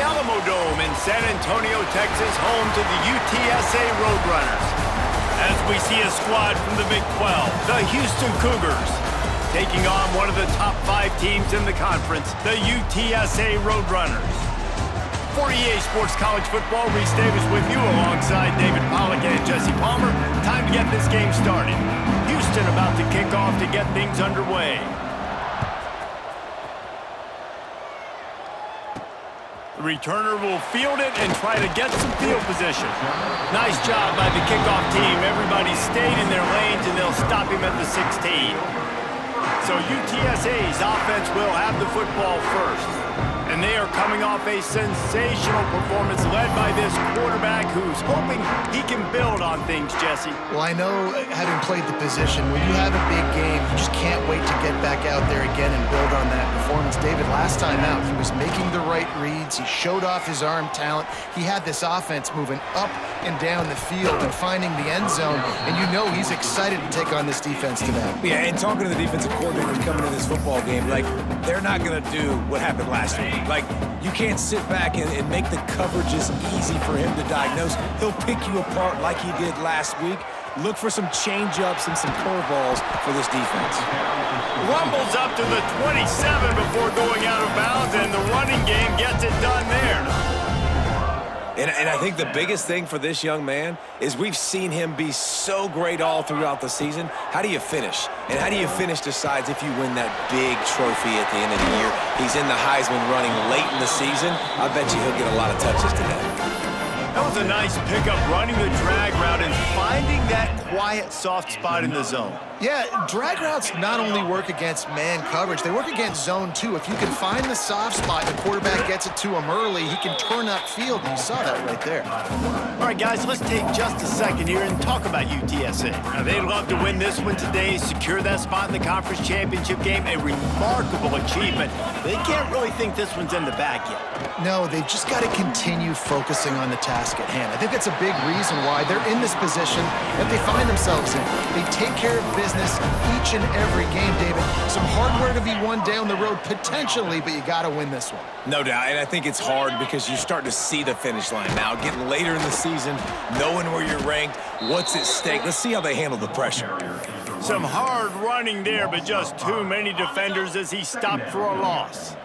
Alamo Dome in San Antonio, Texas, home to the UTSA Roadrunners. As we see a squad from the Big 12, the Houston Cougars, taking on one of the top 5 teams in the conference, the UTSA Roadrunners. For EA Sports College Football, Reese Davis with you alongside David Pollack and Jesse Palmer. Time to get this game started. Houston about to kick off to get things underway. The returner will field it and try to get some field position. Nice job by the kickoff team. Everybody stayed in their lanes and they'll stop him at the 16. So UTSA's offense will have the football first. And they are coming off a sensational performance led by this quarterback who's hoping he can build on things, Jesse. Well, I know, having played the position, when you have a big game, you just can't wait to get back out there again and build on that performance. David, last time out, he was making the right reads. He showed off his arm talent. He had this offense moving up and down the field and finding the end zone. And you know he's excited to take on this defense today. Yeah, and talking to the defensive coordinator coming to this football game, like, they're not going to do what happened last week. Like, you can't sit back and make the coverages easy for him to diagnose. He'll pick you apart like he did last week. Look for some change-ups and some curveballs for this defense. Rumbles up to the 27 before going out of bounds, and the running game gets it done there. And I think the biggest thing for this young man is we've seen him be so great all throughout the season. How do you finish? And how do you finish decides if you win that big trophy at the end of the year. He's in the Heisman running late in the season. I bet you he'll get a lot of touches today. That was a nice pickup, running the drag route and finding that quiet, soft spot in the zone. Yeah, drag routes not only work against man coverage, they work against zone too. If you can find the soft spot and the quarterback gets it to him early, he can turn upfield, and you saw that right there. All right, guys, let's take just a second here and talk about UTSA. Now, they'd love to win this one today, secure that spot in the conference championship game, a remarkable achievement. They can't really think this one's in the bag yet. No, they've just got to continue focusing on the task at hand. I think that's a big reason why they're in this position that they find themselves in. They take care of business each and every game, David. Some hardware to be won down the road potentially, but you got to win this one. No doubt, and I think it's hard because you're starting to see the finish line now, getting later in the season, knowing where you're ranked, what's at stake. Let's see how they handle the pressure. Some hard running there, but just too many defenders as he stopped for a loss.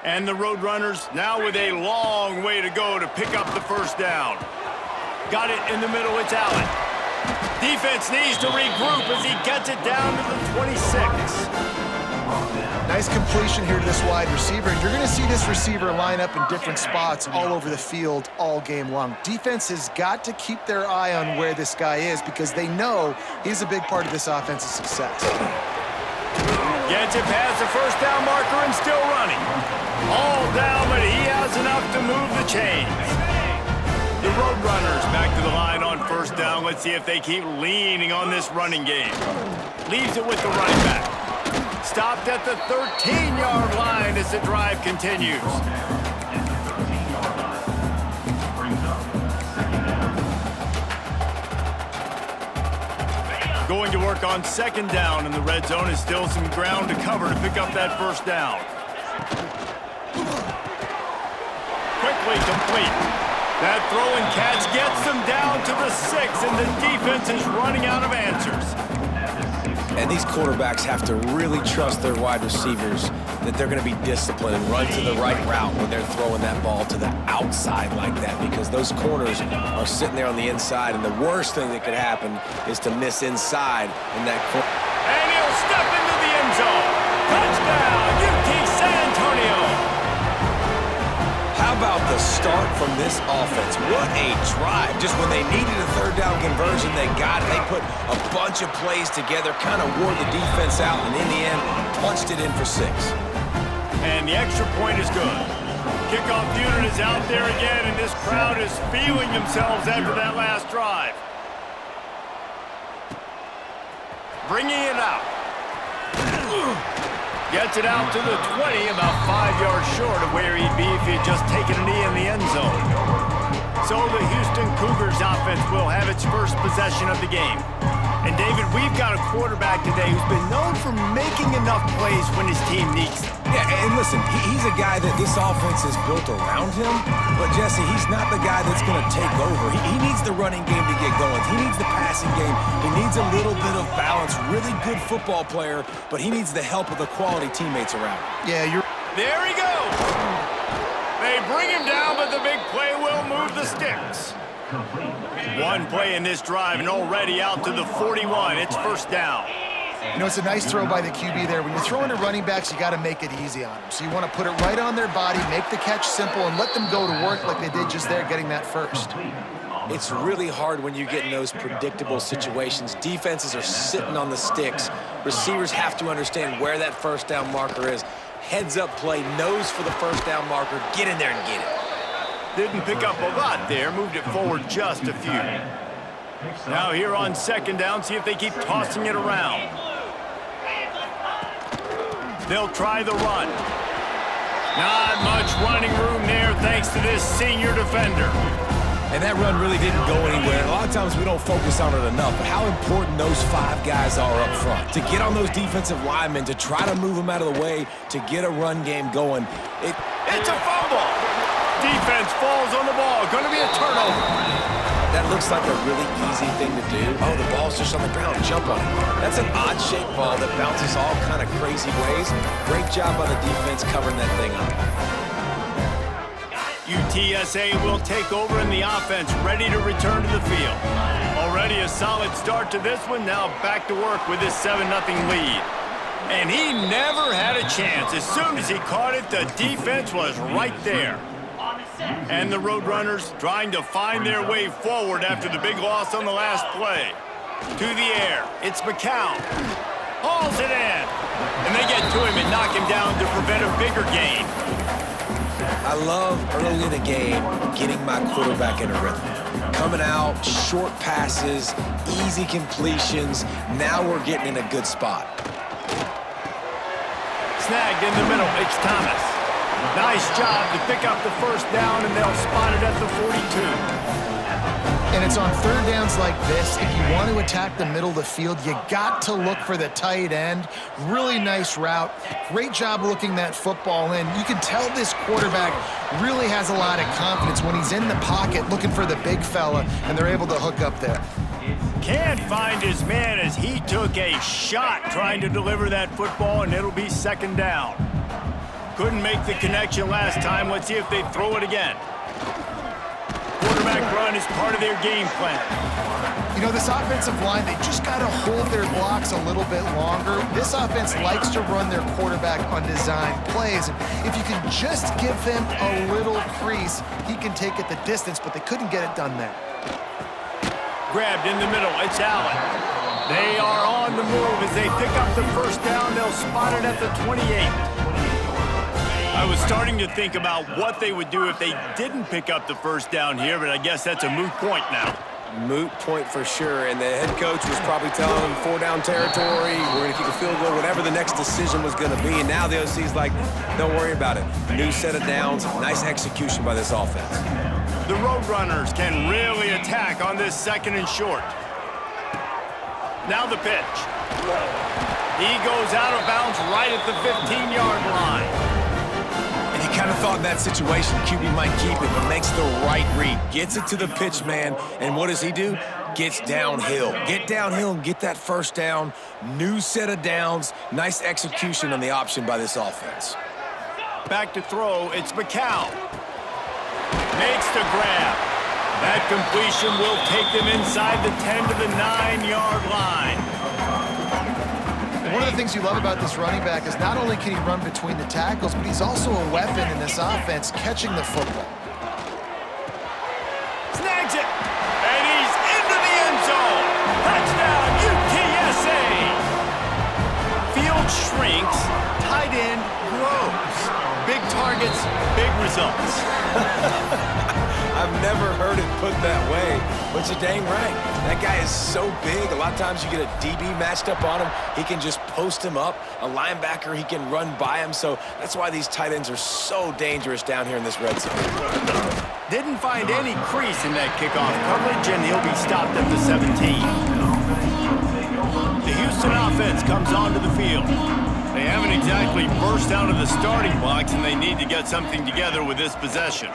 And the Roadrunners now with a long way to go to pick up the first down. Got it in the middle, it's Allen. Defense needs to regroup as he gets it down to the 26. Nice completion here to this wide receiver. And you're going to see this receiver line up in different spots all over the field all game long. Defense has got to keep their eye on where this guy is because they know he's a big part of this offense's success. Gets it past the first down marker and still running. All down, but he has enough to move the chains. The Roadrunners back to the line on first down. Let's see if they keep leaning on this running game. Leaves it with the running back. Stopped at the 13-yard line as the drive continues. Going to work on second down, and the red zone is still some ground to cover to pick up that first down. Quickly complete. That throw and catch gets them down to the 6, and the defense is running out of answers. And these quarterbacks have to really trust their wide receivers that they're going to be disciplined and run to the right route when they're throwing that ball to the outside like that, because those corners are sitting there on the inside, and the worst thing that could happen is to miss inside in that corner. And he'll step into the end zone. Touchdown, UT San Antonio. How about the start from this offense? What a drive. Just when they needed a third down conversion, they got it. They put a bunch of plays together, kind of wore the defense out, and in the end, punched it in for 6. And the extra point is good. Kickoff unit is out there again, and this crowd is feeling themselves after that last drive. Bringing it out. Gets it out to the 20, about 5 yards short of where he'd be if he had just taken a knee in the end zone. So the Houston Cougars offense will have its first possession of the game. And David, we've got a quarterback today who's been known for making enough plays when his team needs them. Yeah, and listen, he's a guy that this offense is built around him, but Jesse, he's not the guy that's going to take over. He needs the running game to get going. He needs the passing game. He needs a little bit of balance. Really good football player, but he needs the help of the quality teammates around him. Yeah, you're... There he goes. They bring him down, but the big play will move the sticks. One play in this drive, and already out to the 41. It's first down. You know, it's a nice throw by the QB there. When you're throwing to running backs, you got to make it easy on them. So you want to put it right on their body, make the catch simple, and let them go to work like they did just there, getting that first. It's really hard when you get in those predictable situations. Defenses are sitting on the sticks. Receivers have to understand where that first down marker is. Heads-up play, nose for the first down marker. Get in there and get it. Didn't pick up a lot there, moved it forward just a few. Now here on second down, see if they keep tossing it around. They'll try the run. Not much running room there thanks to this senior defender. And that run really didn't go anywhere. A lot of times we don't focus on it enough, but how important those 5 guys are up front. To get on those defensive linemen, to try to move them out of the way, to get a run game going. It's a fumble. Defense falls on the ball. Going to be a turnover. That looks like a really easy thing to do. Oh, the ball's just on the ground. Jump on it. That's an odd-shaped ball that bounces all kind of crazy ways. Great job by the defense covering that thing up. UTSA will take over in the offense, ready to return to the field. Already a solid start to this one. Now back to work with this 7-0 lead. And he never had a chance. As soon as he caught it, the defense was right there. And the Roadrunners trying to find their way forward after the big loss on the last play. To the air, it's McCown. Hauls it in. And they get to him and knock him down to prevent a bigger gain. I love early in the game getting my quarterback in a rhythm. Coming out, short passes, easy completions. Now we're getting in a good spot. Snagged in the middle, it's Thomas. Nice job to pick up the first down, and they'll spot it at the 42. And it's on third downs like this. If you want to attack the middle of the field, you got to look for the tight end. Really nice route. Great job looking that football in. You can tell this quarterback really has a lot of confidence when he's in the pocket looking for the big fella, and they're able to hook up there. Can't find his man as he took a shot trying to deliver that football, and it'll be second down. Couldn't make the connection last time. Let's see if they throw it again. Quarterback run is part of their game plan. You know, this offensive line, they just got to hold their blocks a little bit longer. This offense likes to run their quarterback on design plays. And if you can just give him a little crease, he can take it the distance, but they couldn't get it done there. Grabbed in the middle, it's Allen. They are on the move as they pick up the first down. They'll spot it at the 28. I was starting to think about what they would do if they didn't pick up the first down here, but I guess that's a moot point now. Moot point for sure, and the head coach was probably telling them 4-down territory, we're going to kick a field goal, whatever the next decision was going to be, and now the OC's like, don't worry about it. New set of downs, nice execution by this offense. The Roadrunners can really attack on this second and short. Now the pitch. He goes out of bounds right at the 15-yard line. And you kind of thought in that situation QB might keep it, but makes the right read. Gets it to the pitch man, and what does he do? Gets downhill. Get downhill and get that first down. New set of downs. Nice execution on the option by this offense. Back to throw, it's McCown. Makes the grab. That completion will take them inside the 10 to the 9-yard line. One of the things you love about this running back is not only can he run between the tackles, but he's also a weapon in this offense, catching the football. Snags it, and he's into the end zone. Touchdown, UTSA. Field shrinks, tight end grows. Big targets, big results. I've never heard it put that way, but you're dang right. That guy is so big. A lot of times you get a DB matched up on him. He can just post him up. A linebacker, he can run by him. So that's why these tight ends are so dangerous down here in this red zone. Didn't find any crease in that kickoff coverage, and he'll be stopped at the 17. offense comes onto the field. They haven't exactly burst out of the starting blocks, and they need to get something together with this possession.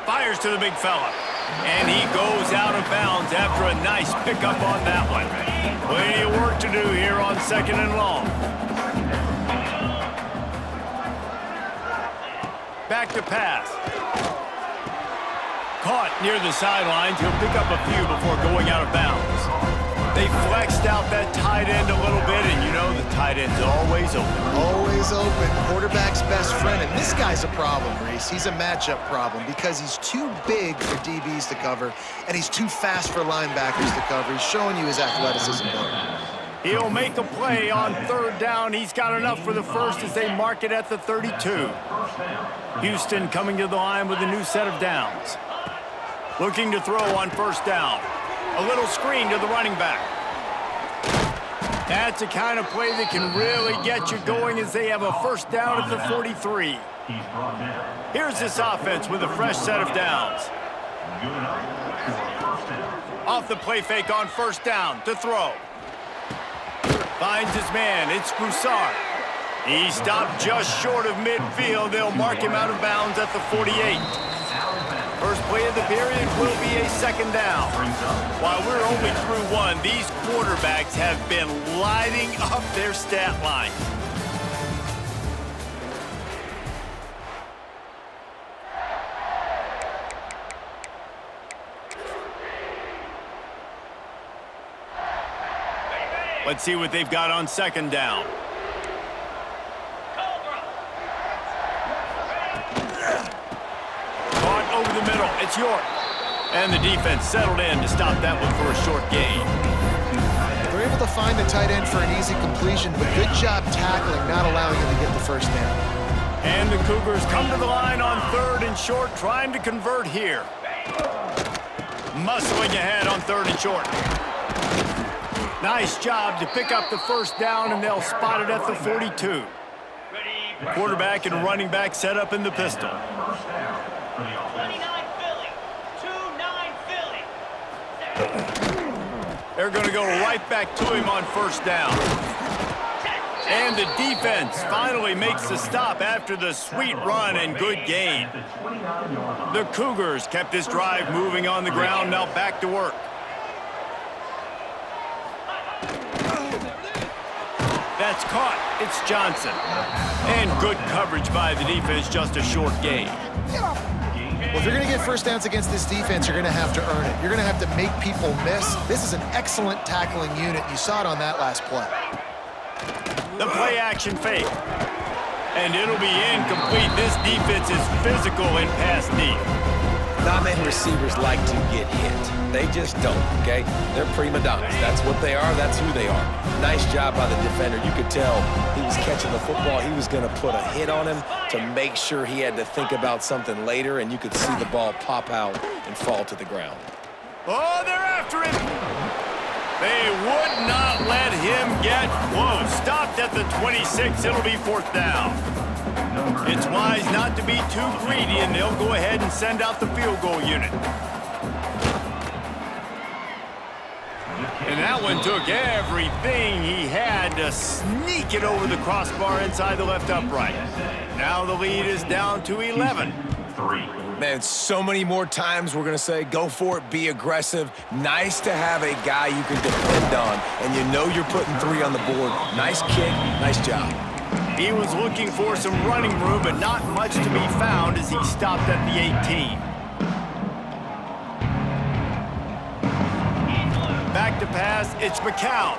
Fires to the big fella. And he goes out of bounds after a nice pickup on that one. Plenty of work to do here on 2nd and long. Back to pass. Caught near the sidelines. He'll pick up a few before going out of bounds. They flexed out that tight end a little bit, and you know the tight end's always open. Always open. Quarterback's best friend. And this guy's a problem, Reese. He's a matchup problem because he's too big for DBs to cover, and he's too fast for linebackers to cover. He's showing you his athleticism there. He'll make a play on 3rd down. He's got enough for the first as they mark it at the 32. Houston coming to the line with a new set of downs. Looking to throw on 1st down. A little screen to the running back. That's the kind of play that can really get you going as they have a 1st down at the 43. Here's this offense with a fresh set of downs. Off the play fake on 1st down to throw. Finds his man. It's Broussard. He stopped just short of midfield. They'll mark him out of bounds at the 48. First play of the period will be a 2nd down. While we're only through one, these quarterbacks have been lighting up their stat line. Let's see what they've got on 2nd down. Over the middle, it's York. And the defense settled in to stop that one for a short gain. They're able to find the tight end for an easy completion, but good job tackling, not allowing him to get the 1st down. And the Cougars come to the line on 3rd and short, trying to convert here. Muscling ahead on 3rd and short. Nice job to pick up the 1st down, and they'll spot it at the 42. Quarterback and running back set up in the pistol. 29 Philly. 2-9 Philly. They're going to go right back to him on 1st down. And the defense finally makes the stop after the sweet run and good gain. The Cougars kept this drive moving on the ground, now back to work. That's caught. It's Johnson. And good coverage by the defense, just a short gain. Well, if you're going to get 1st downs against this defense, you're going to have to earn it. You're going to have to make people miss. This is an excellent tackling unit. You saw it on that last play. The play action fake. And it'll be incomplete. This defense is physical in pass deep. Not many receivers like to get hit. They just don't, okay? They're prima donnas. That's what they are. That's who they are. Nice job by the defender. You could tell he was catching the football. He was going to put a hit on him to make sure he had to think about something later, and you could see the ball pop out and fall to the ground. Oh, they're after him. They would not let him get close. Stopped at the 26. It'll be 4th down. It's wise not to be too greedy, and they'll go ahead and send out the field goal unit. And that one took everything he had to sneak it over the crossbar inside the left upright. Now the lead is down to 11. Man, so many more times we're going to say, go for it, be aggressive. Nice to have a guy you can depend on, and you know you're putting 3 on the board. Nice kick, nice job. He was looking for some running room, but not much to be found as he stopped at the 18. Back to pass, it's McCown.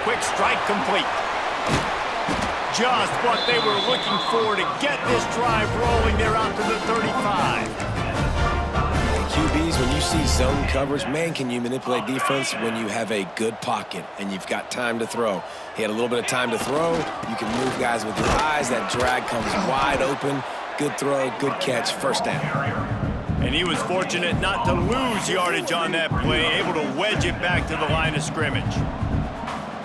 Quick strike complete. Just what they were looking for to get this drive rolling. They're out to the 35. QBs, when you see zone coverage, man, can you manipulate defense when you have a good pocket and you've got time to throw. He had a little bit of time to throw. You can move guys with your eyes. That drag comes wide open. Good throw, good catch, 1st down. And he was fortunate not to lose yardage on that play, able to wedge it back to the line of scrimmage.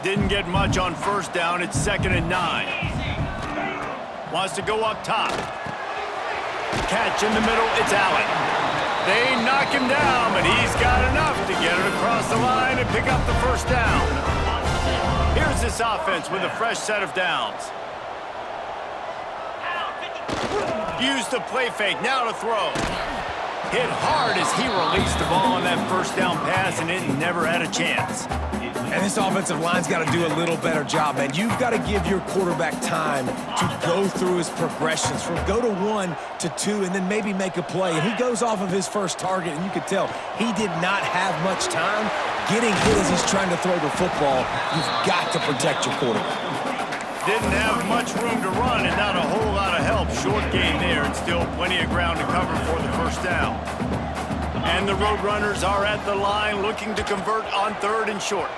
Didn't get much on 1st down. It's 2nd and 9. Wants to go up top. Catch in the middle. It's Allen. They knock him down, but he's got enough to get it across the line and pick up the first down. Here's this offense with a fresh set of downs. Use the play fake, now to throw. Hit hard as he released the ball on that first down pass, and it never had a chance. And this offensive line's got to do a little better job, man. You've got to give your quarterback time to go through his progressions from go to 1 to 2 and then maybe make a play. And he goes off of his first target, and you could tell he did not have much time getting hit as he's trying to throw the football. You've got to protect your quarterback. Didn't have much room to run and not a whole lot of help. Short gain there and still plenty of ground to cover for the first down. And the Roadrunners are at the line looking to convert on 3rd and short.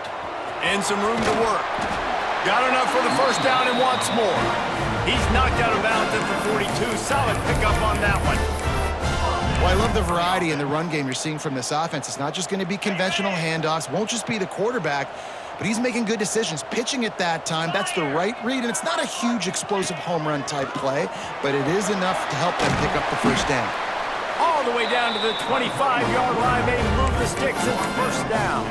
And some room to work. Got enough for the first down and wants more. He's knocked out of bounds at the 42. Solid pickup on that one. Well, I love the variety in the run game you're seeing from this offense. It's not just going to be conventional handoffs. Won't just be the quarterback, but he's making good decisions. Pitching at that time, that's the right read, and it's not a huge explosive home run type play, but it is enough to help them pick up the first down. All the way down to the 25-yard line. They move the sticks at the first down.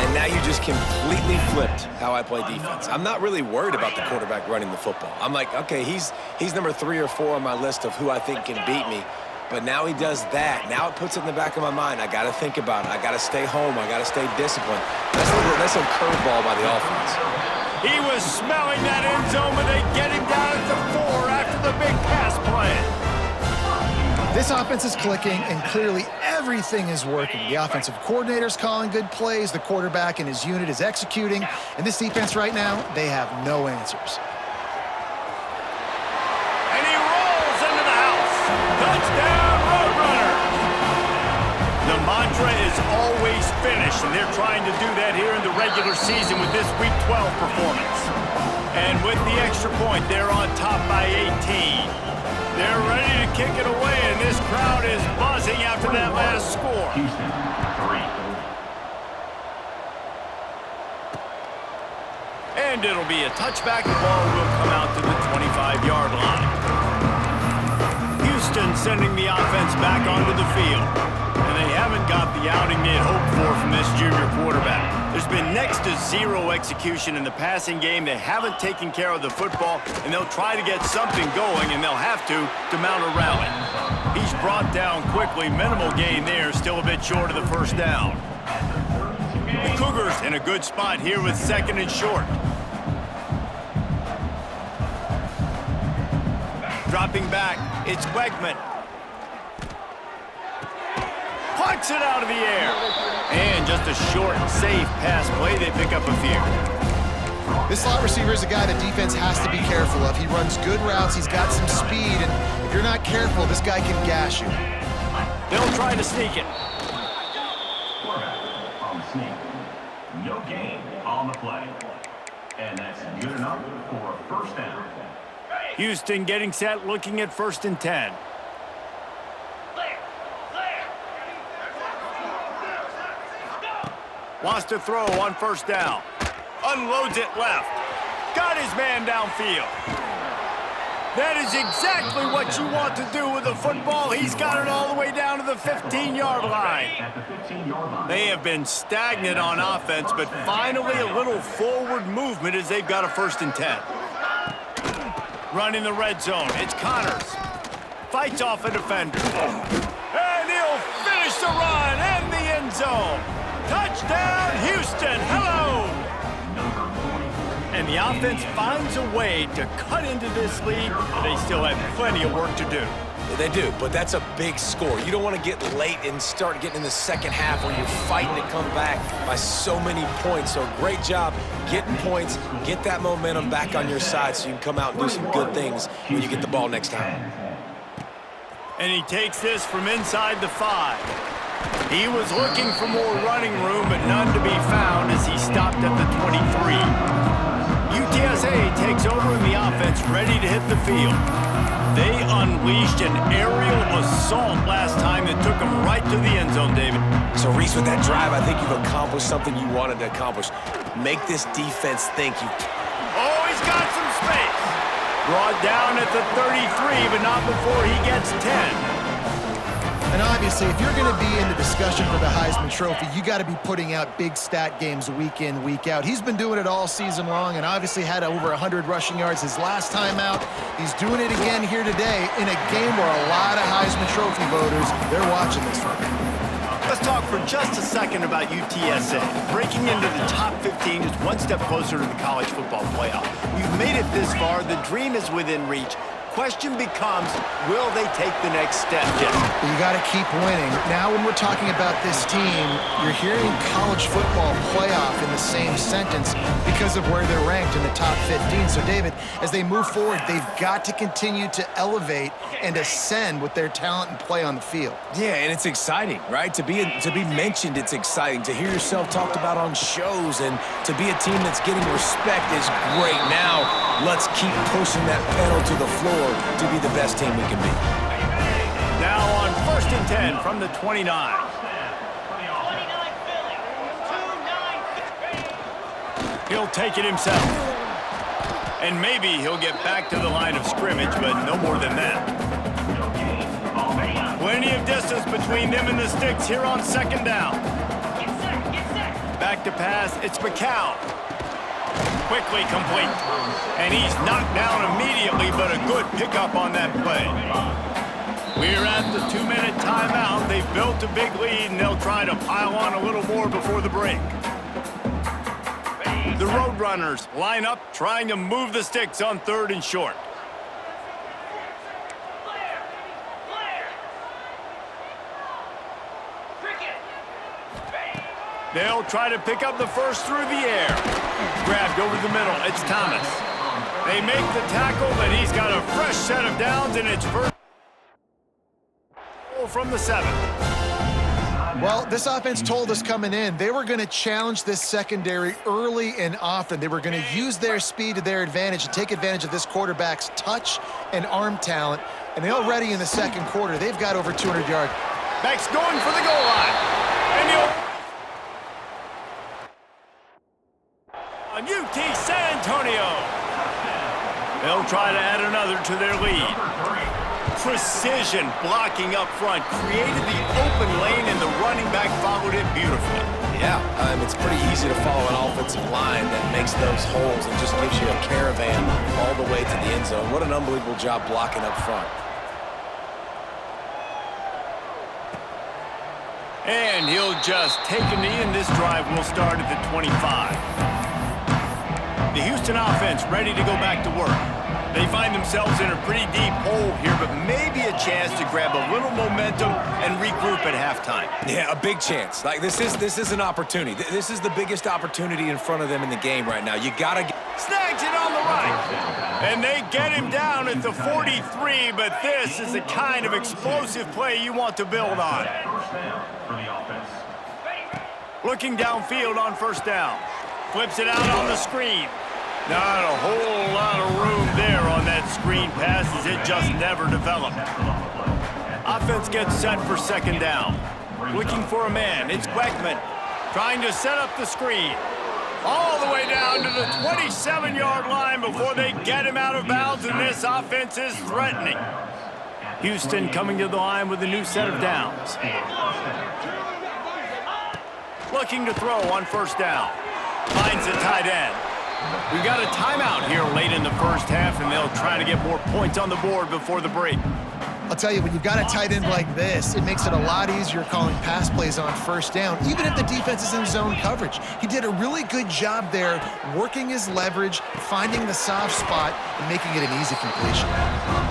And now you just completely flipped how I play defense. I'm not really worried about the quarterback running the football. I'm like, okay, he's number 3 or 4 on my list of who I think can beat me. But now he does that. Now it puts it in the back of my mind. I got to think about it. I got to stay home. I got to stay disciplined. That's a curveball by the offense. He was smelling that end zone, but they get him down at the 4 after the big pass play. This offense is clicking, and clearly everything is working. The offensive coordinator's calling good plays. The quarterback and his unit is executing. And this defense right now, they have no answers. And he rolls into the house. Touchdown, Roadrunners! The mantra is always finish, and they're trying to do that here in the regular season with this Week 12 performance. And with the extra point, they're on top by 18. They're ready to kick it away, and this crowd is buzzing after that last score. Houston, 3. And it'll be a touchback. The ball will come out to the 25-yard line. Houston sending the offense back onto the field. And they haven't got the outing they had hoped for from this junior quarterback. There's been next to zero execution in the passing game. They haven't taken care of the football, and they'll try to get something going, and they'll have to mount a rally. He's brought down quickly. Minimal gain there, still a bit short of the first down. The Cougars in a good spot here with 2nd and short. Dropping back, it's Wegman. Plucks it out of the air. And just a short, safe pass play. They pick up a few. This slot receiver is a guy the defense has to be careful of. He runs good routes. He's got some speed. And if you're not careful, this guy can gash you. They'll try to sneak it. Quarterback on the sneak. No gain on the play. And that's good enough for a first down. Houston getting set, looking at 1st and 10. Wants to throw on 1st down. Unloads it left. Got his man downfield. That is exactly what you want to do with a football. He's got it all the way down to the 15-yard line. They have been stagnant on offense, but finally a little forward movement as they've got a 1st and 10. Running the red zone. It's Connors. Fights off a defender. And he'll finish the run and the end zone. Touchdown, Houston. Hello. And the offense finds a way to cut into this lead, but they still have plenty of work to do. They do, but that's a big score. You don't want to get late and start getting in the second half where you're fighting to come back by so many points. So great job getting points, get that momentum back on your side so you can come out and do some good things when you get the ball next time. And he takes this from inside the 5. He was looking for more running room, but none to be found as he stopped at the 23. UTSA takes over in the offense, ready to hit the field. They unleashed an aerial assault last time that took them right to the end zone, David. So, Reese, with that drive, I think you've accomplished something you wanted to accomplish. Make this defense think you... Oh, he's got some space. Brought down at the 33, but not before he gets 10. And obviously, if you're going to be in the discussion for the Heisman Trophy, you got to be putting out big stat games week in, week out. He's been doing it all season long and obviously had over 100 rushing yards his last time out. He's doing it again here today in a game where a lot of Heisman Trophy voters, they're watching this one. Let's talk for just a second about UTSA. Breaking into the top 15 is one step closer to the college football playoff. You've made it this far. The dream is within reach. Question becomes, will they take the next step? You got to keep winning. Now when we're talking about this team, you're hearing college football playoff in the same sentence because of where they're ranked in the top 15. So, David, as they move forward, they've got to continue to elevate and ascend with their talent and play on the field. Yeah, and it's exciting, right? To be mentioned, it's exciting. To hear yourself talked about on shows and to be a team that's getting respect is great. Now, let's keep pushing that pedal to the floor to be the best team we can be. Now on 1st and 10 from the 29. He'll take it himself. And maybe he'll get back to the line of scrimmage, but no more than that. Plenty of distance between them and the sticks here on 2nd down. Back to pass, it's McCown. Quickly complete. And he's knocked down immediately, but a good pickup on that play. We're at the 2-minute timeout. They've built a big lead, and they'll try to pile on a little more before the break. The Roadrunners line up, trying to move the sticks on 3rd and short. They'll try to pick up the first through the air. Grabbed over the middle. It's Thomas. They make the tackle, but he's got a fresh set of downs, and it's first from the 7. Well, this offense told us coming in they were going to challenge this secondary early and often. They were going to use their speed to their advantage and take advantage of this quarterback's touch and arm talent. And already in the 2nd quarter, they've got over 200 yards. Beck's going for the goal line. And on UT San Antonio. They'll try to add another to their lead. Precision blocking up front created the open lane, and the running back followed it beautifully. Yeah, it's pretty easy to follow an offensive line that makes those holes and just gives you a caravan all the way to the end zone. What an unbelievable job blocking up front. And he'll just take a knee, and this drive will start at the 25. The Houston offense ready to go back to work. They find themselves in a pretty deep hole here, but maybe a chance to grab a little momentum and regroup at halftime. Yeah, a big chance. Like this is an opportunity. This is the biggest opportunity in front of them in the game right now. You gotta get... Snags it on the right. And they get him down at the 43, but this is the kind of explosive play you want to build on. Looking downfield on 1st down. Flips it out on the screen. Not a whole lot of room there on that screen pass, as it just never developed. Offense gets set for 2nd down. Looking for a man. It's Beckman trying to set up the screen. All the way down to the 27-yard line before they get him out of bounds, and this offense is threatening. Houston coming to the line with a new set of downs. Looking to throw on 1st down. Finds the tight end. We've got a timeout here late in the 1st half, and they'll try to get more points on the board before the break. I'll tell you, when you've got a tight end like this, it makes it a lot easier calling pass plays on 1st down, even if the defense is in zone coverage. He did a really good job there, working his leverage, finding the soft spot, and making it an easy completion.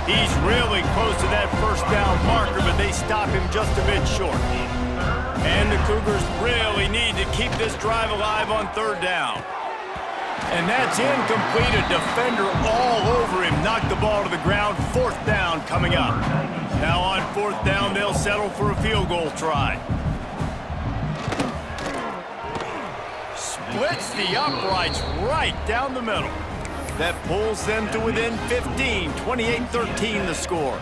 He's really close to that 1st down marker, but they stop him just a bit short. And the Cougars really need to keep this drive alive on 3rd down. And that's incomplete. A defender all over him. Knocked the ball to the ground. 4th down coming up. Now on 4th down, they'll settle for a field goal try. Splits the uprights right down the middle. That pulls them to within 15. 28-13 the score.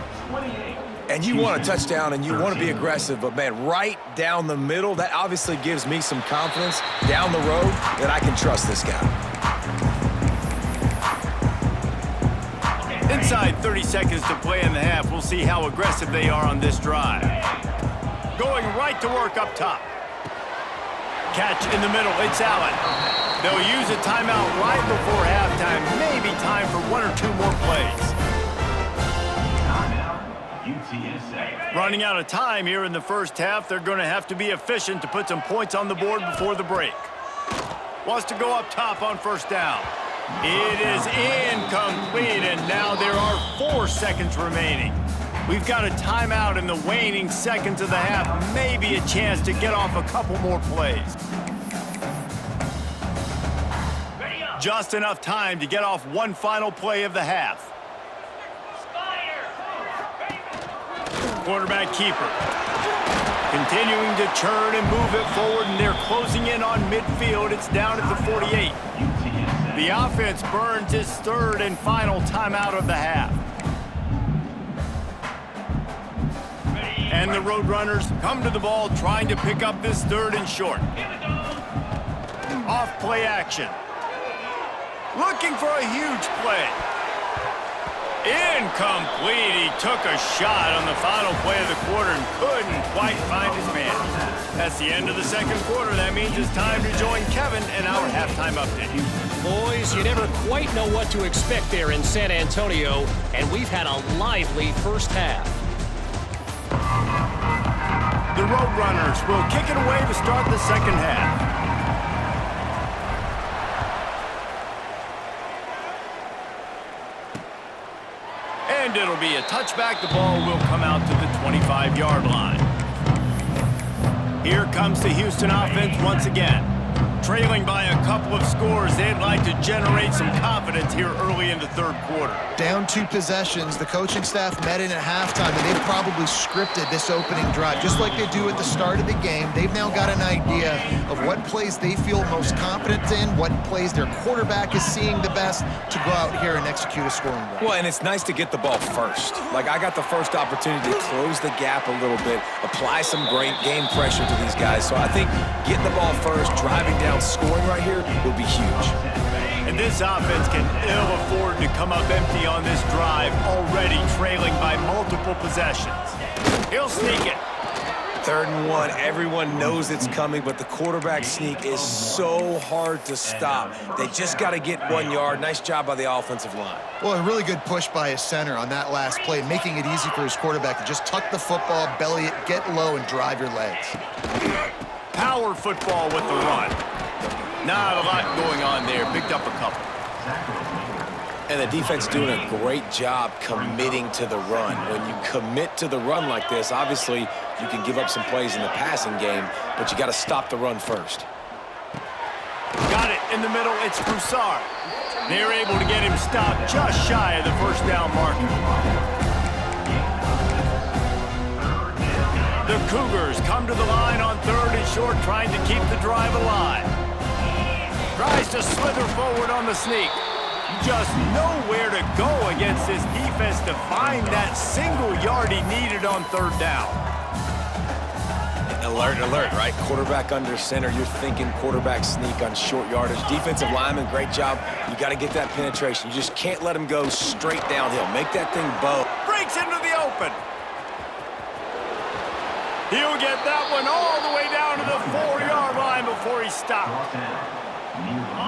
And you want a touchdown and you want to be aggressive, but man, right down the middle, that obviously gives me some confidence down the road that I can trust this guy. Inside 30 seconds to play in the half. We'll see how aggressive they are on this drive. right to work up top. Catch in the middle. It's Allen. They'll use a timeout right before halftime. Maybe time for one or two more plays. Timeout, UTSA. Running out of time here in the first half. They're going to have to be efficient to put some points on the board before the break. Wants to go up top on first down. It is incomplete, and now there are 4 seconds remaining. We've got a timeout in the waning seconds of the half. Maybe a chance to get off a couple more plays. Just enough time to get off one final play of the half. Quarterback keeper. Continuing to churn and move it forward, and they're closing in on midfield. It's down at the 48. The offense burns its third and final timeout of the half. And the Roadrunners come to the ball trying to pick up this third and short. Off play action. Looking for a huge play. Incomplete. He took a shot on the final play of the quarter and couldn't quite find his man. That's the end of the second quarter. That means it's time to join Kevin in our halftime update. Boys, you never quite know what to expect there in San Antonio, and we've had a lively first half. The Roadrunners will kick it away to start the second half. And it'll be a touchback. The ball will come out to the 25-yard line. Here comes the Houston offense once again. Trailing by a couple of scores, they'd like to generate some confidence here early in the third quarter. Down 2 possessions, the coaching staff met in at halftime, and they've probably scripted this opening drive. Just like they do at the start of the game, they've now got an idea of what plays they feel most confident in, what plays their quarterback is seeing the best to go out here and execute a scoring drive. Well, and it's nice to get the ball first. Like, I got the first opportunity to close the gap a little bit, apply some great game pressure to these guys. So I think getting the ball first, driving down, scoring right here will be huge. And this offense can ill afford to come up empty on this drive, already trailing by multiple possessions. He'll sneak it. 3rd and 1, everyone knows it's coming, but the quarterback sneak is so hard to stop. They just got to get 1 yard. Nice job by the offensive line. Well, a really good push by his center on that last play, making it easy for his quarterback to just tuck the football, belly it, get low, and drive your legs. Power football with the run. Not a lot going on there. Picked up a couple. And the defense doing a great job committing to the run. When you commit to the run like this, obviously you can give up some plays in the passing game, but you got to stop the run first. Got it in the middle. It's Broussard. They're able to get him stopped just shy of the first down marker. The Cougars come to the line on 3rd and short, trying to keep the drive alive. Tries to slither forward on the sneak. Just nowhere to go against this defense to find that single yard he needed on 3rd down. Alert, alert, right? Quarterback under center. You're thinking quarterback sneak on short yardage. Defensive lineman, great job. You got to get that penetration. You just can't let him go straight downhill. Make that thing bow. Breaks into the open. He'll get that one all the way down to the 4-yard line before he stopped.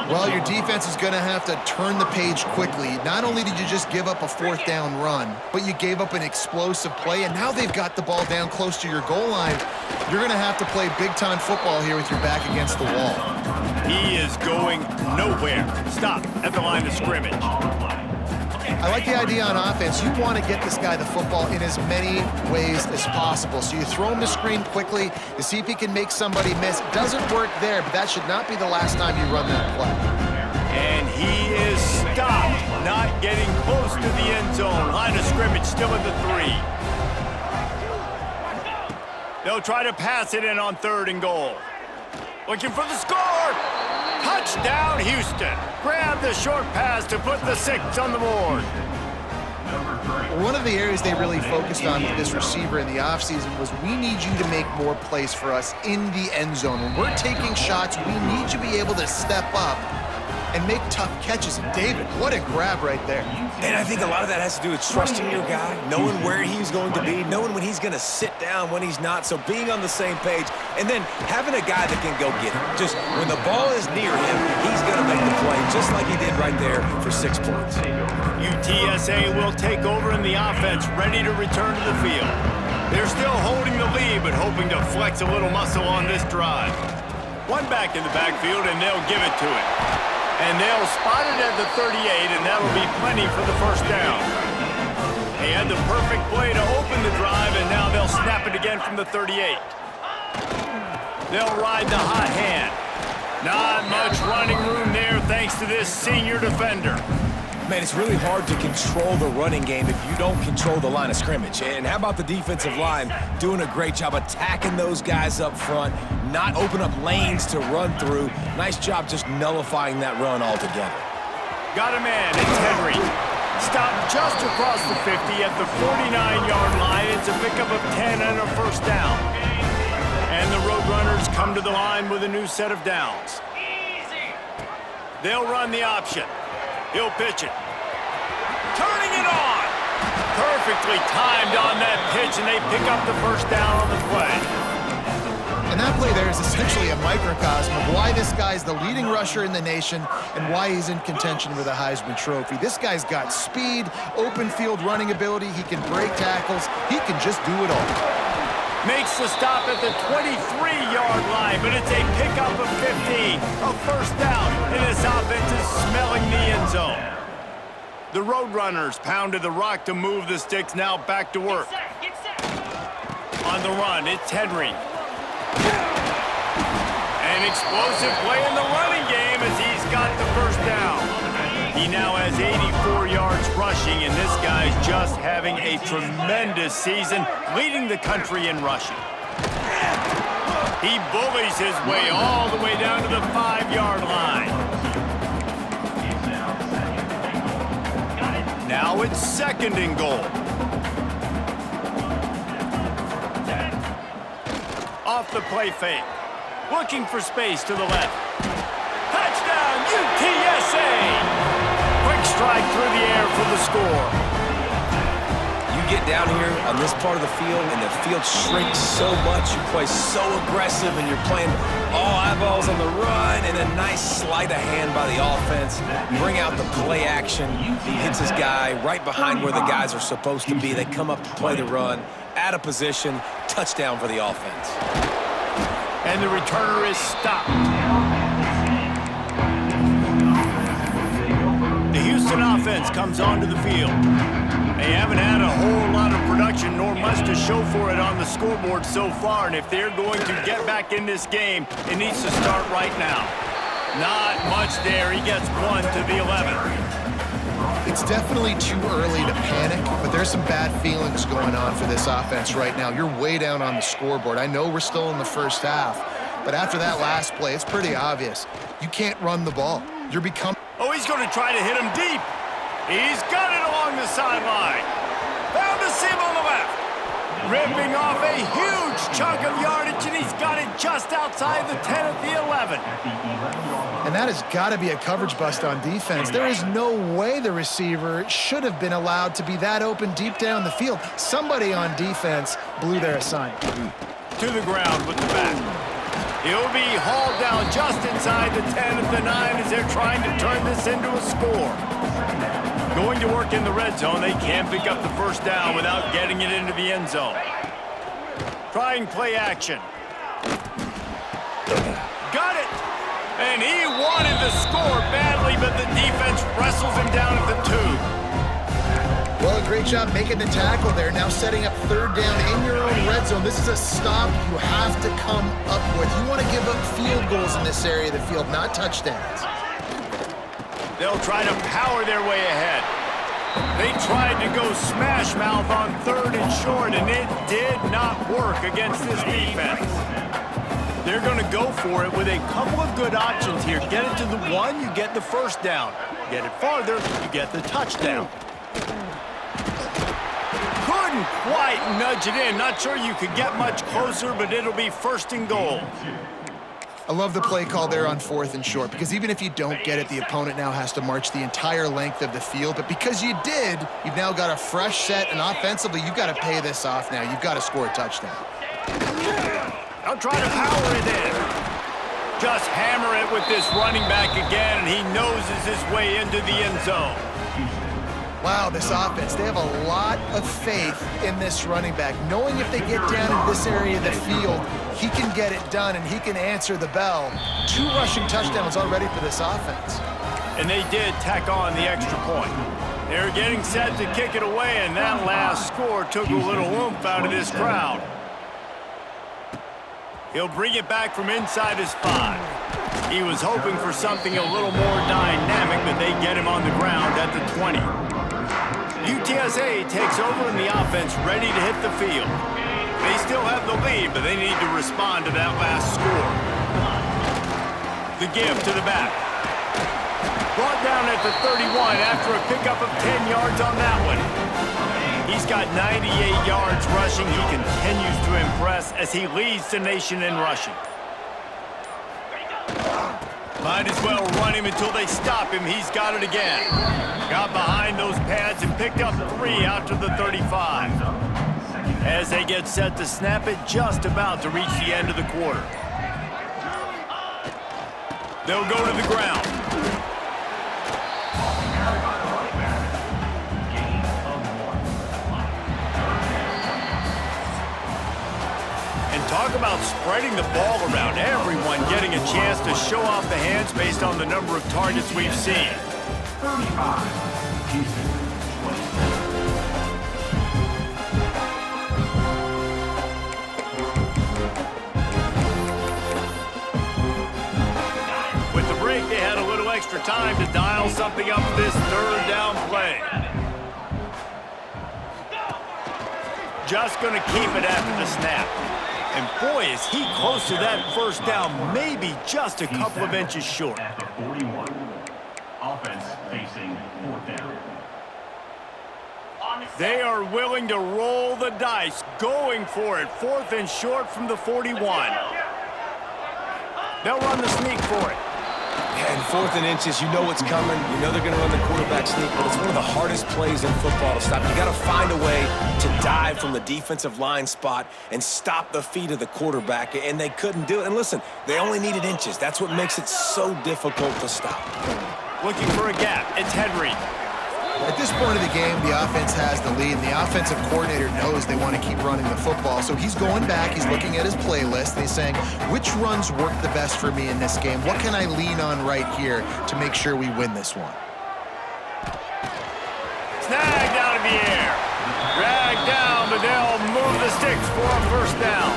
Well, your defense is going to have to turn the page quickly. Not only did you just give up a 4th down run, but you gave up an explosive play, and now they've got the ball down close to your goal line. You're going to have to play big-time football here with your back against the wall. He is going nowhere. Stop at the line of scrimmage. I like the idea on offense. You want to get this guy the football in as many ways as possible. So you throw him the screen quickly to see if he can make somebody miss. It doesn't work there, but that should not be the last time you run that play. And he is stopped, not getting close to the end zone. Line of scrimmage still at the 3. They'll try to pass it in on 3rd and goal. Looking for the score. Touchdown, Houston. Grab the short pass to put the 6 on the board. One of the areas they really focused on with this receiver in the offseason was we need you to make more plays for us in the end zone. When we're taking shots, we need you to be able to step up and make tough catches. And David, what a grab right there. And I think a lot of that has to do with trusting your guy, knowing where he's going to be, knowing when he's going to sit down, when he's not, so being on the same page, and then having a guy that can go get it. Just when the ball is near him, he's going to make the play, just like he did right there for 6 points. UTSA will take over in the offense, ready to return to the field. They're still holding the lead, but hoping to flex a little muscle on this drive. One back in the backfield, and they'll give it to it. And they'll spot it at the 38, and that'll be plenty for the first down. They had the perfect play to open the drive, and now they'll snap it again from the 38. They'll ride the hot hand. Not much running room there thanks to this senior defender. Man, it's really hard to control the running game if you don't control the line of scrimmage. And how about the defensive line doing a great job attacking those guys up front, not open up lanes to run through. Nice job just nullifying that run altogether. Got a man, it's Henry. Stopped just across the 50 at the 49-yard line. It's a pickup of 10 and a first down. And the Roadrunners come to the line with a new set of downs. They'll run the option. He'll pitch it. Turning it on. Perfectly timed on that pitch, and they pick up the first down on the play. And that play there is essentially a microcosm of why this guy's the leading rusher in the nation and why he's in contention with a Heisman Trophy. This guy's got speed, open field running ability. He can break tackles. He can just do it all. Makes the stop at the 23-yard line, but it's a pickup of 15, a first down, and this offense is smelling the end zone. The Roadrunners pounded the rock to move the sticks, now back to work. On the run, it's Henry. An explosive play in the running game as he's got the first down. He now has 84 yards rushing, and this guy's just having a tremendous season, leading the country in rushing. He bullies his way all the way down to the 5-yard line. Now it's second and goal. Off the play fake. Looking for space to the left. Touchdown, UTSA! Quick strike through the air for the score. You get down here on this part of the field, and the field shrinks so much. You play so aggressive, and you're playing all eyeballs on the run, and a nice sleight of hand by the offense. Bring out the play action. He hits his guy right behind where the guys are supposed to be. They come up to play the run, out of position, touchdown for the offense. And the returner is stopped. The Houston offense comes onto the field. They haven't had a whole lot of production nor much to show for it on the scoreboard so far, and if they're going to get back in this game, it needs to start right now. Not much there. He gets one to the 11. It's definitely too early to panic, but there's some bad feelings going on for this offense right now. You're way down on the scoreboard. I know we're still in the first half, but after that last play, it's pretty obvious. You can't run the ball. You're becoming... Oh, he's going to try to hit him deep. He's got it along the sideline. Found a seam on the left. Ripping off a huge chunk of yardage, and he's got it just outside the 10 at the 11. And that has got to be a coverage bust on defense. There is no way the receiver should have been allowed to be that open deep down the field. Somebody on defense blew their assignment. To the ground with the back. He'll be hauled down just inside the 10 at the 9 as they're trying to turn this into a score. Going to work in the red zone, they can't pick up the first down without getting it into the end zone. Trying play action. Got it! And he wanted the score badly, but the defense wrestles him down at the 2. Well, a great job making the tackle there. Now setting up third down in your own red zone. This is a stop you have to come up with. You want to give up field goals in this area of the field, not touchdowns. They'll try to power their way ahead. They tried to go smash mouth on third and short, and it did not work against this defense. They're going to go for it with a couple of good options here. Get it to the 1, you get the first down. Get it farther, you get the touchdown. Couldn't quite nudge it in. Not sure you could get much closer, but it'll be first and goal. I love the play call there on 4th and short, because even if you don't get it, the opponent now has to march the entire length of the field. But because you did, you've now got a fresh set, and offensively, you've got to pay this off now. You've got to score a touchdown. They'll try to power it in. Just hammer it with this running back again, and he noses his way into the end zone. Wow, this offense, they have a lot of faith in this running back, knowing if they get down in this area of the field, he can get it done and he can answer the bell. 2 rushing touchdowns already for this offense. And they did tack on the extra point. They were getting set to kick it away, and that last score took a little oomph out of this crowd. He'll bring it back from inside his 5. He was hoping for something a little more dynamic, but they get him on the ground at the 20. UTSA takes over in the offense, ready to hit the field. They still have the lead, but they need to respond to that last score. The give to the back. Brought down at the 31 after a pickup of 10 yards on that one. He's got 98 yards rushing. He continues to impress as he leads the nation in rushing. Might as well run him until they stop him. He's got it again. Got behind those pads and picked up 3 out to the 35. As they get set to snap it, just about to reach the end of the quarter. They'll go to the ground. And talk about spreading the ball around. Everyone getting a chance to show off the hands based on the number of targets we've seen. 35, Houston, 26. With the break, they had a little extra time to dial something up this 3rd down play. Just going to keep it after the snap. And boy, is he close to that 1st down, maybe just a couple of inches short. At the 41. Offense facing 4th down. They are willing to roll the dice, going for it. 4th and short from the 41. They'll run the sneak for it. And 4th and inches, you know what's coming. You know they're going to run the quarterback sneak, but it's one of the hardest plays in football to stop. You got to find a way to dive from the defensive line spot and stop the feet of the quarterback, and they couldn't do it. And listen, they only needed inches. That's what makes it so difficult to stop. Looking for a gap. It's Henry. At this point of the game, the offense has the lead, and the offensive coordinator knows they want to keep running the football. So he's going back, he's looking at his playlist, and he's saying, which runs work the best for me in this game? What can I lean on right here to make sure we win this one? Snagged out of the air. Dragged down, but they'll move the sticks for a 1st down.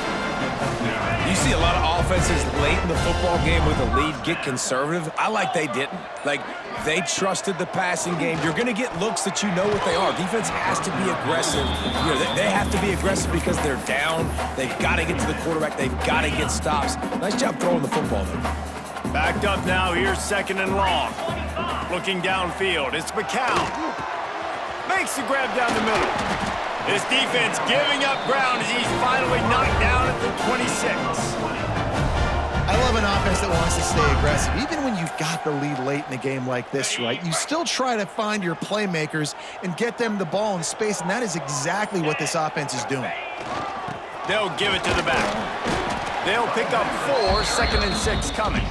You see a lot of offenses late in the football game with a lead get conservative. I like they didn't. Like, they trusted the passing game. You're going to get looks that you know what they are. Defense has to be aggressive. You know, they have to be aggressive because they're down. They've got to get to the quarterback. They've got to get stops. Nice job throwing the football there. Backed up now. Here's 2nd and long. Looking downfield. It's McCown. Makes the grab down the middle. This defense giving up ground as he's finally knocked down at the 26. I love an offense that wants to stay aggressive. Even when you've got the lead late in a game like this, right, you still try to find your playmakers and get them the ball in space, and that is exactly what this offense is doing. They'll give it to the back. They'll pick up 4, 2nd and 6 coming.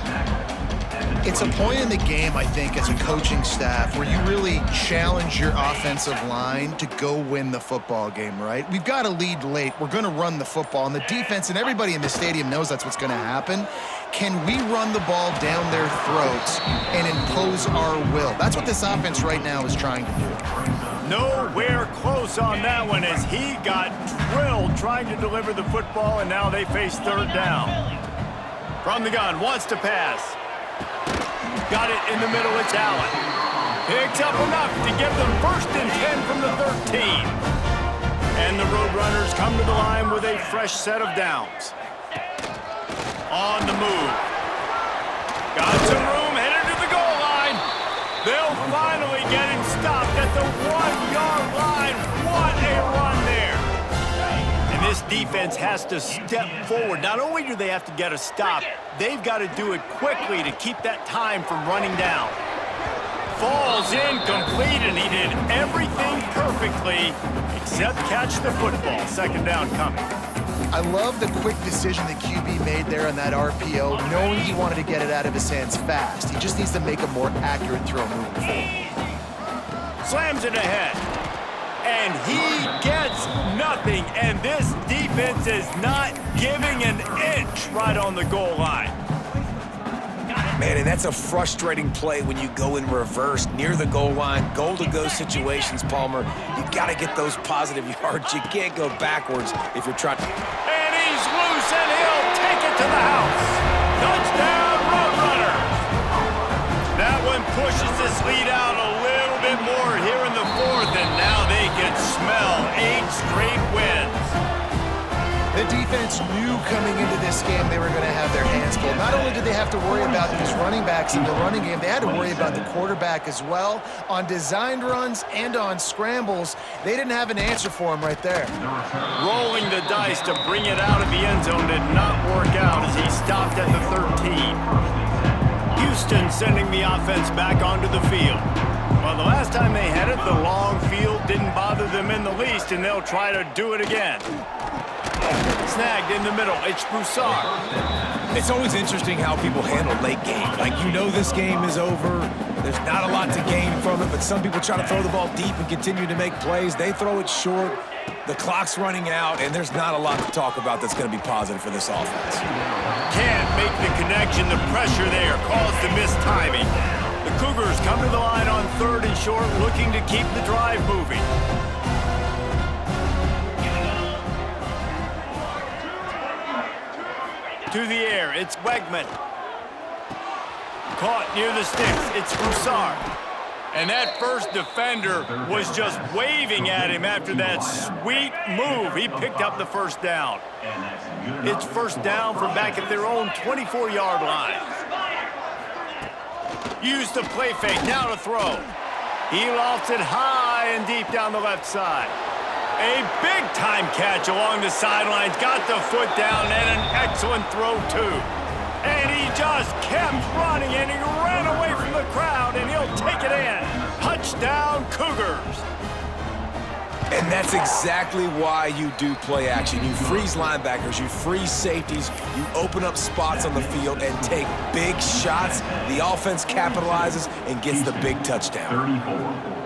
It's a point in the game, I think, as a coaching staff where you really challenge your offensive line to go win the football game, right? We've got a lead late. We're going to run the football. And the defense and everybody in the stadium knows that's what's going to happen. Can we run the ball down their throats and impose our will? That's what this offense right now is trying to do. Nowhere close on that one as he got drilled trying to deliver the football, and now they face 3rd down. From the gun, wants to pass. Got it in the middle, it's Allen. Picks up enough to give them 1st and 10 from the 13. And the Roadrunners come to the line with a fresh set of downs. On the move. Got some room, headed to the goal line. They'll finally get him stopped at the 1-yard line. What a run there. And this defense has to step forward. Not only do they have to get a stop, they've got to do it quickly to keep that time from running down. Falls incomplete, and he did everything perfectly except catch the football. Second down coming. I love the quick decision the QB made there on that RPO, knowing he wanted to get it out of his hands fast. He just needs to make a more accurate throw moving forward. Slams it ahead. And he gets nothing, and this defense is not giving an inch right on the goal line. Man, and that's a frustrating play when you go in reverse near the goal line, goal-to-go situations, Palmer. You got to get those positive yards. You can't go backwards if you're trying to... And he's loose, and he'll take it to the house. Touchdown, Roadrunners. That one pushes this lead out a little bit more here in the fourth, and now they can smell 8 straight wins. The defense knew coming into this game they were going to have their hands full. Not only did they have to worry about these running backs in the running game, they had to worry about the quarterback as well. On designed runs and on scrambles, they didn't have an answer for him right there. Rolling the dice to bring it out of the end zone did not work out as he stopped at the 13. Houston sending the offense back onto the field. Well, the last time they had it, the long field didn't bother them in the least, and they'll try to do it again. Snagged in the middle. It's Broussard. It's always interesting how people handle late game. Like, you know this game is over. There's not a lot to gain from it, but some people try to throw the ball deep and continue to make plays. They throw it short. The clock's running out, and there's not a lot to talk about that's going to be positive for this offense. Can't make the connection. The pressure there caused the missed timing. The Cougars come to the line on 3rd and short, looking to keep the drive moving. To the air, it's Wegman. Caught near the sticks, it's Broussard. And that first defender was just waving at him after that sweet move. He picked up the first down. It's first down from back at their own 24-yard line. Use the play fake, now to throw. He lofts it high and deep down the left side. A big-time catch along the sidelines, got the foot down, and an excellent throw, too. And he just kept running, and he ran away from the crowd, and he'll take it in. Touchdown, Cougars. And that's exactly why you do play action. You freeze linebackers, you freeze safeties, you open up spots on the field and take big shots. The offense capitalizes and gets the big touchdown. 34.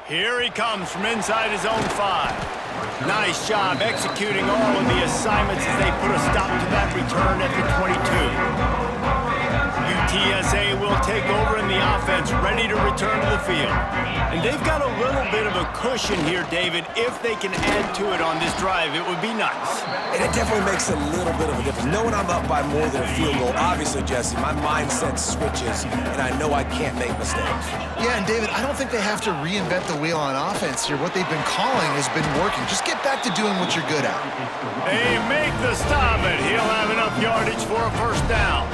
Here he comes from inside his own 5. Nice job executing all of the assignments as they put a stop to that return at the 22. UTSA will take over in the offense, ready to return to the field. And they've got a little bit of a cushion here, David. If they can add to it on this drive, it would be nice. And it definitely makes a little bit of a difference. Knowing I'm up by more than a field goal, obviously, Jesse, my mindset switches, and I know I can't make mistakes. Yeah, and David, I don't think they have to reinvent the wheel on offense here. What they've been calling has been working. Just get back to doing what you're good at. They make the stop, and he'll have enough yardage for a first down.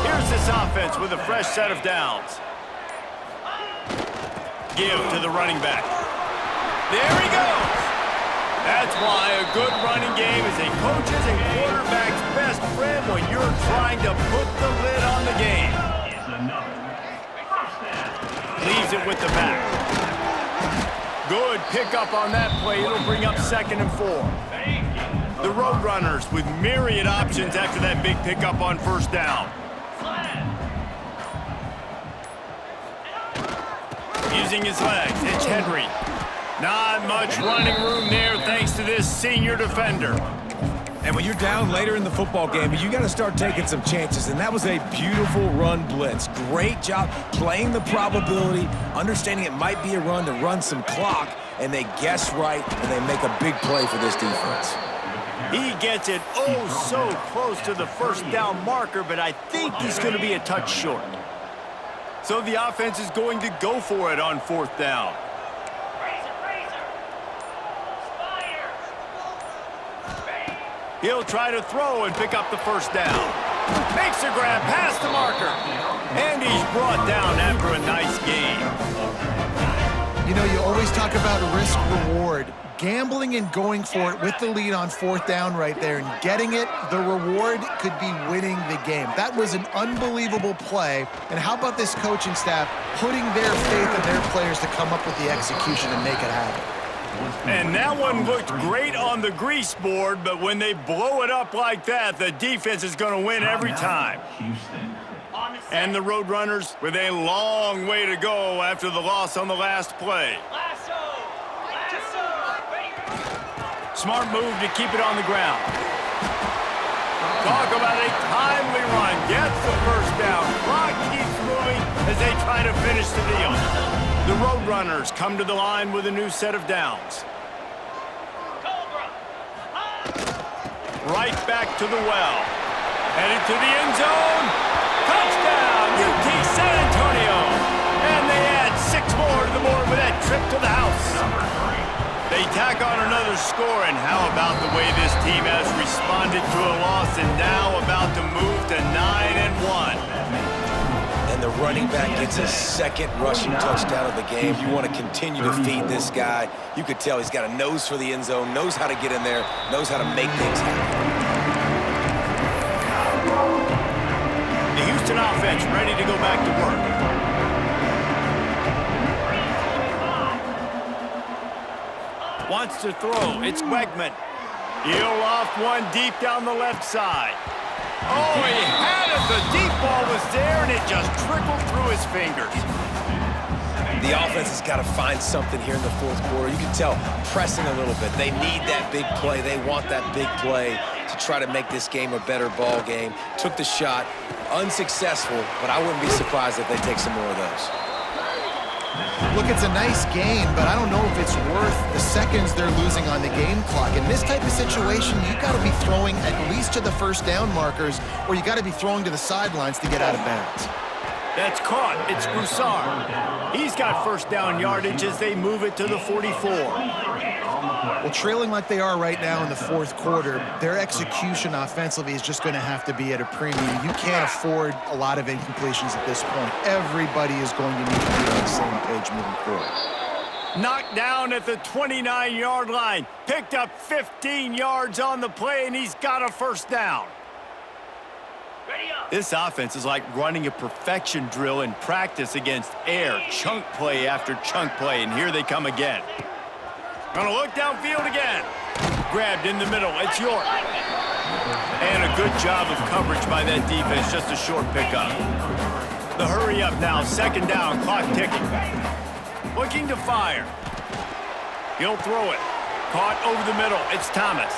Here's this offense with a fresh set of downs. Give to the running back. There he goes. That's why a good running game is a coach's and quarterback's best friend when you're trying to put the lid on the game. Leaves it with the back. Good pickup on that play. It'll bring up 2nd and 4. The Roadrunners with myriad options after that big pickup on first down. Using his legs, it's Henry. Not much running room there thanks to this senior defender. And when you're down later in the football game, you got to start taking some chances, and that was a beautiful run blitz. Great job playing the probability, understanding it might be a run to run some clock, and they guess right, and they make a big play for this defense. He gets it so close to the first down marker, but I think he's going to be a touch short. So the offense is going to go for it on 4th down. He'll try to throw and pick up the first down. Makes a grab past the marker. And he's brought down after a nice gain. You know, you always talk about risk-reward. Gambling and going for it with the lead on 4th down right there and getting it, the reward could be winning the game. That was an unbelievable play. And how about this coaching staff putting their faith in their players to come up with the execution and make it happen? And that one looked great on the grease board, but when they blow it up like that, the defense is going to win every time. And the Roadrunners with a long way to go after the loss on the last play. Smart move to keep it on the ground. Talk about a timely run. Gets the first down. Clock keeps moving as they try to finish the deal. The Roadrunners come to the line with a new set of downs. Right back to the well. Headed to the end zone. Touchdown, UT San Antonio. And they add 6 more to the board with that trip to the house. They tack on another score, and how about the way this team has responded to a loss and now about to move to 9-1. And the running back gets a second rushing touchdown of the game. You want to continue to feed this guy. You could tell he's got a nose for the end zone, knows how to get in there, knows how to make things happen. The Houston offense ready to go back to work. Wants to throw. It's Wegman. He'll loft one deep down the left side. Oh, he had it. The deep ball was there, and it just trickled through his fingers. The offense has got to find something here in the 4th quarter. You can tell pressing a little bit. They need that big play. They want that big play to try to make this game a better ball game. Took the shot. Unsuccessful, but I wouldn't be surprised if they take some more of those. Look, it's a nice game, but I don't know if it's worth the seconds they're losing on the game clock. In this type of situation, you've got to be throwing at least to the first down markers, or you got to be throwing to the sidelines to get out of bounds. That's caught. It's Broussard. He's got first down yardage as they move it to the 44. Well, trailing like they are right now in the 4th quarter, their execution offensively is just going to have to be at a premium. You can't afford a lot of incompletions at this point. Everybody is going to need to be on the same page moving forward. Knocked down at the 29-yard line. Picked up 15 yards on the play, and he's got a first down. This offense is like running a perfection drill in practice against air. Chunk play after chunk play, and here they come again. Gonna look downfield again. Grabbed in the middle. It's York. And a good job of coverage by that defense. Just a short pickup. The hurry up now. 2nd down. Clock ticking. Looking to fire. He'll throw it. Caught over the middle. It's Thomas.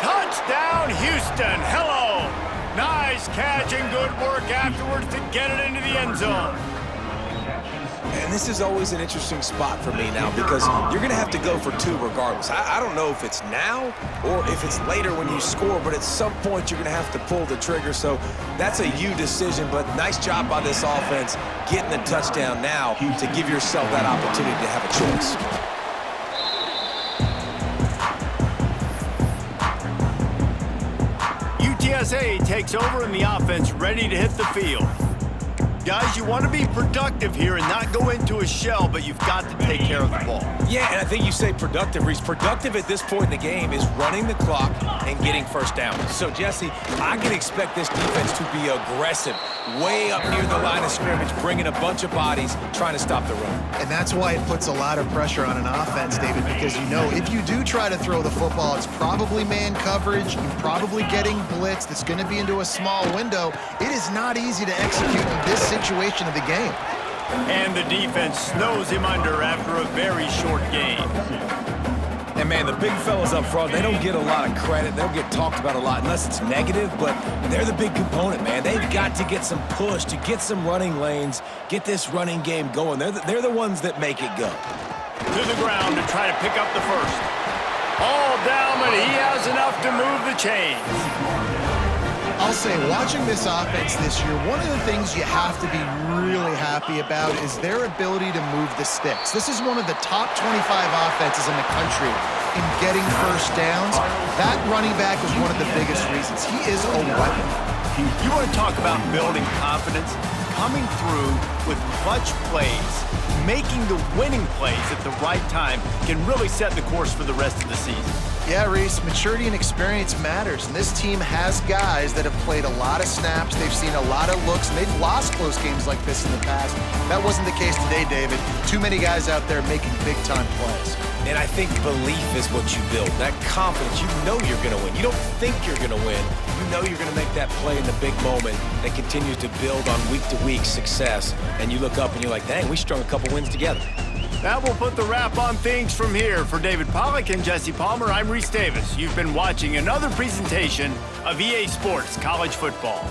Touchdown, Houston. Hello. Nice catch and good work afterwards to get it into the end zone. And this is always an interesting spot for me now because you're going to have to go for 2 regardless. I don't know if it's now or if it's later when you score, but at some point you're going to have to pull the trigger. So that's a you decision, but nice job by this offense getting the touchdown now to give yourself that opportunity to have a choice. UTSA takes over and the offense ready to hit the field. Guys, you want to be productive here and not go into a shell, but you've got to take care of the ball. Yeah, and I think you say productive, Reese. Productive at this point in the game is running the clock and getting first down. So, Jesse, I can expect this defense to be aggressive, way up near the line of scrimmage, bringing a bunch of bodies, trying to stop the run. And that's why it puts a lot of pressure on an offense, David, because you know if you do try to throw the football, it's probably man coverage, you're probably getting blitzed, it's going to be into a small window. It is not easy to execute in this situation of the game. And the defense snows him under after a very short game. And, man, the big fellas up front, they don't get a lot of credit. They don't get talked about a lot unless it's negative, but they're the big component, man. They've got to get some push, to get some running lanes, get this running game going. They're the ones that make it go. To the ground to try to pick up the first. All down, but he has enough to move the chains. I'll say, watching this offense this year, one of the things you have to be really happy about is their ability to move the sticks. This is one of the top 25 offenses in the country in getting first downs. That running back was one of the biggest reasons. He is a weapon. You want to talk about building confidence? Coming through with clutch plays, making the winning plays at the right time can really set the course for the rest of the season. Yeah, Reese, maturity and experience matters, and this team has guys that have played a lot of snaps, they've seen a lot of looks, and they've lost close games like this in the past. That wasn't the case today, David. Too many guys out there making big-time plays. And I think belief is what you build, that confidence. You know you're going to win. You don't think you're going to win. You know you're going to make that play in the big moment that continues to build on week-to-week success. And you look up and you're like, dang, we strung a couple wins together. That will put the wrap on things from here. For David Pollack and Jesse Palmer, I'm Reese Davis. You've been watching another presentation of EA Sports College Football.